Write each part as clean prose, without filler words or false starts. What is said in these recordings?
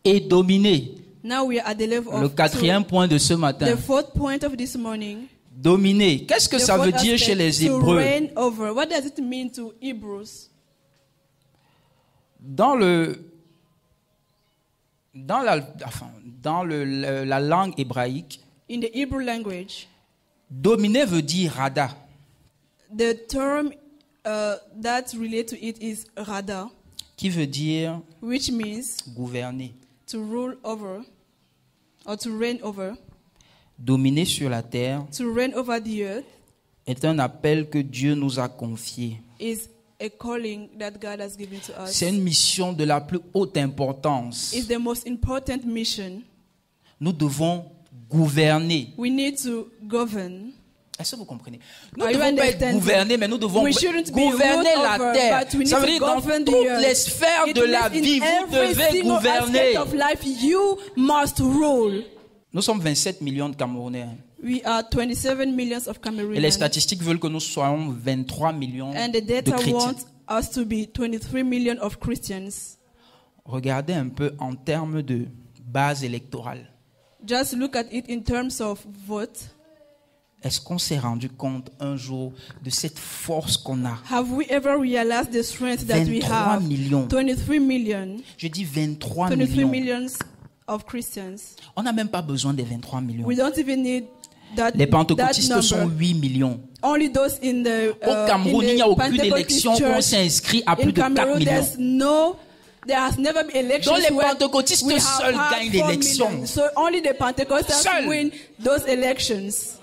et dominer. Now we are at the level Le of quatrième point de ce matin. the fourth point of this morning. Dominer. Qu'est-ce que The ça veut fourth dire chez aspect, les to Hébreux? reign over. What does it mean to Hebrews? Dans la langue hébraïque, In the Hebrew language, dominer veut dire rada. the term that relates to it is rada, Qui veut dire which means gouverner. to rule over or to reign over. Dominer sur la terre To reign over the earth est un appel que Dieu nous a confié. is a calling that God has given to us. C'est une mission de la plus haute importance. It's the most important mission. Nous devons gouverner. We need to govern. Est-ce que vous comprenez? Nous Are ne you devons pas être understanding? gouvernés, mais nous devons We shouldn't be gouverner ruled la over, terre. but we need Ça veut to dire dans govern the toutes earth. les sphères It de la means vie, in vous every devez single gouverner. aspect of life, you must rule. Nous sommes 27 millions de Camerounais. We are 27 millions of Et les Cameroonians. statistiques veulent que nous soyons 23 millions And the de data chrétiens. wants us to be 23 million of Christians. Regardez un peu en termes de base électorale. Just look at it in terms of vote. Est-ce qu'on s'est rendu compte un jour de cette force qu'on a? Have we ever realized the strength that we 23 have? millions. 23 million. Je dis 23 23 millions. millions of Christians. On n'a même pas besoin des 23 millions. We don't even need that, Les that pentecôtistes sont number. 8 millions. Only those in the Au Cameroun, il n'y a aucune élection où on church. s'est inscrit à plus In de 4 Cameroon, millions. there has never been elections Donc les where pentecôtistes we have seuls had gagnent 4 l'élection. million. So only the Pentecostals Seuls. win those elections.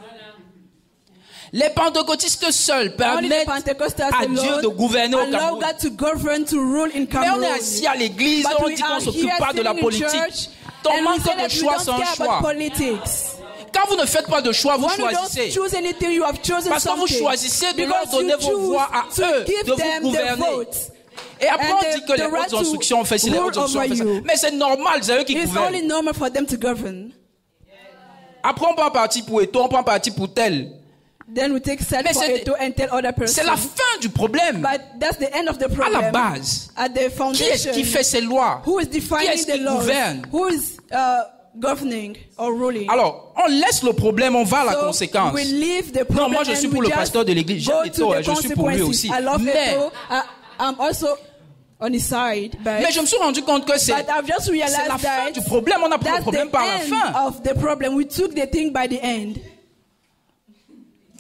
Les pentecôtistes seuls Only the permettent Pentecostals à Dieu alone de gouverner au allow Cameroun. God to govern, to rule in Mais on Cameroon. est assis à l'église, But on we dit qu'on are ne s'occupe here pas de la sitting in politique. church, Ton and we manque say de that we choix, don't c'est un care choix. about politics. Quand vous ne faites pas de choix, vous When you don't choisissez. choose anything, you have chosen Parce que vous something. choisissez de leur Because donner you vos choose voix à to eux, give de vous them the gouverner. vote. Et après, And on dit que les the right autres to instructions ont fait ci, les rule autres instructions ont fait ça. over you. Mais c'est normal, c'est eux qui It's gouvernent. only normal for them to govern. Après, on prend parti pour Eto, on prend parti pour tel. Then we take side Mais for c'est- Eto and tell other person. C'est la fin du problème. But that's the end of the À problem. la base, At the qui est-ce foundation, qui fait ces lois? who is Qui defining est-ce the qui laws? gouverne? Who is governing or ruling? Alors, on laisse le problème, on va à la So, conséquence. we leave the problem Non, moi je and suis we pour le just pasteur de l'église. go J'aime to Eto, the je suis pour lui consequences. aussi. I love Mais, Eto. I'm also on his side, but je me suis rendu compte que c'est I've just realized la fin that du problème. On a pris le that's problème the par la end fin. of the problem. We took the thing by the end.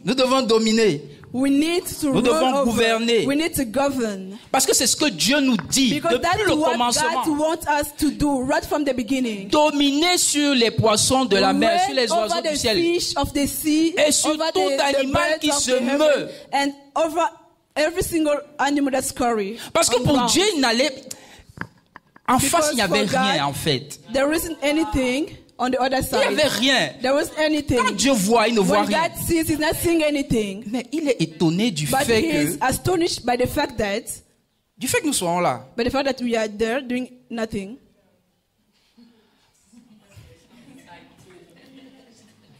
Nous devons dominer. We need to Nous rule devons over. gouverner. We need to govern. Parce que c'est ce que Dieu nous dit Because that's depuis le what commencement. God wants us to do right from the beginning. Dominer sur les poissons de la mer, sur les Reign oiseaux over du the ciel. fish of the sea, Et sur over tout the animal birds qui of se the heaven, meut. and over every single animal that scurry. Parce que on pour ground. Dieu, il n'allait... En face, il n'y avait for God, rien en fait. There isn't anything on the other Il side. n'y avait rien. There wasn't anything. Quand Dieu voit, il ne voit When rien. God sees, he's not seeing anything. Mais il est étonné du But fait he is que astonished by the fact that nous soyons là. we are there doing nothing.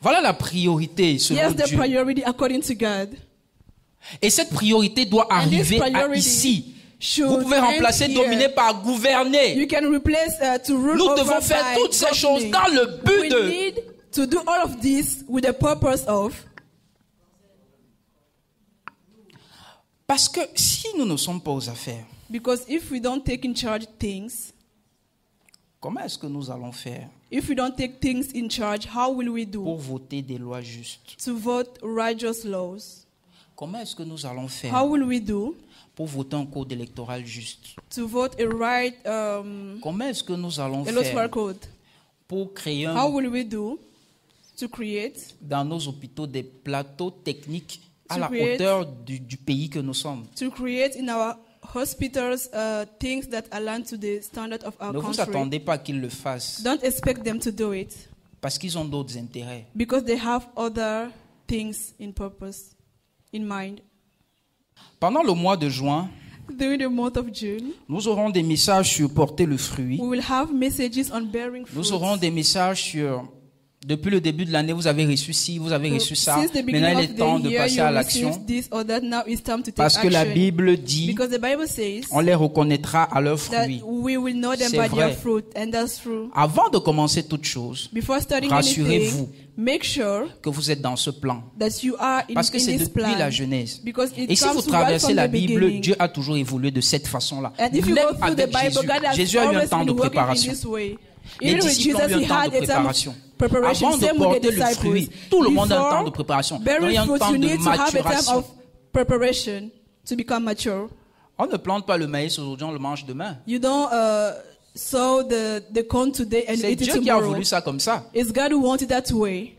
Voilà la priorité selon Yes, the Dieu. priority according to God. Et cette priorité doit And this arriver à priority ici. should Vous pouvez end remplacer here. dominer par gouverner. You can replace to rule Nous over devons faire by toutes ces choses governing. dans le but We de... need to do all of this with the purpose of. Parce que si nous ne sommes pas aux affaires, Because if we don't take in charge things, comment est-ce que nous allons faire if we don't take things in charge, how will we do pour voter des lois justes? to vote righteous laws? Comment est-ce que nous allons How faire will we do pour voter un code électoral juste? to vote a right Comment est-ce que nous allons electoral faire code? pour créer How will we do to create dans nos hôpitaux des plateaux techniques à To la create- hauteur du pays que nous sommes? in our hospitals things that align to the standard of our Ne vous country? attendez pas qu'ils le fassent Don't expect them to do it parce qu'ils ont d'autres intérêts. because they have other things in purpose, in mind. Pendant le mois de juin, During the month of June, nous aurons des messages sur porter le fruit. we will have messages on bearing fruit. Nous aurons des messages sur Depuis le début de l'année, vous avez reçu ci, vous avez reçu ça. Since the beginning Maintenant, il of est temps the de year, passer you à l'action. received this or that. Now it's time to take Parce que la action. Bible dit, Because the Bible says on les reconnaîtra à leurs that fruits. we will know them C'est by vrai. their fruit, and that's true. Avant de commencer toute chose, Before starting rassurez-vous anything, make sure que vous êtes dans ce plan. that you are in, Parce que in c'est this depuis plan. la Genèse. Because it Et si comes vous right traversez from la the Bible, beginning. Dieu a toujours évolué de cette façon-là. And if you Même go through the avec Bible, Jésus, God has Jésus a eu un always temps de been working in préparation. this way. Les Even with disciples ont Jesus, eu he un temps had de a time of préparation. preparation. Avant de Same with porter the le disciples. fruit, tout le monde a un Before temps de préparation. Donc, il bearing y a un fruit, temps you de need to have a time maturation. of preparation to become mature. On ne plante pas le maïs aujourd'hui, on le mange demain. You don't sow the corn today and C'est eat it Dieu qui a tomorrow. voulu ça comme ça. It's God who wanted that way.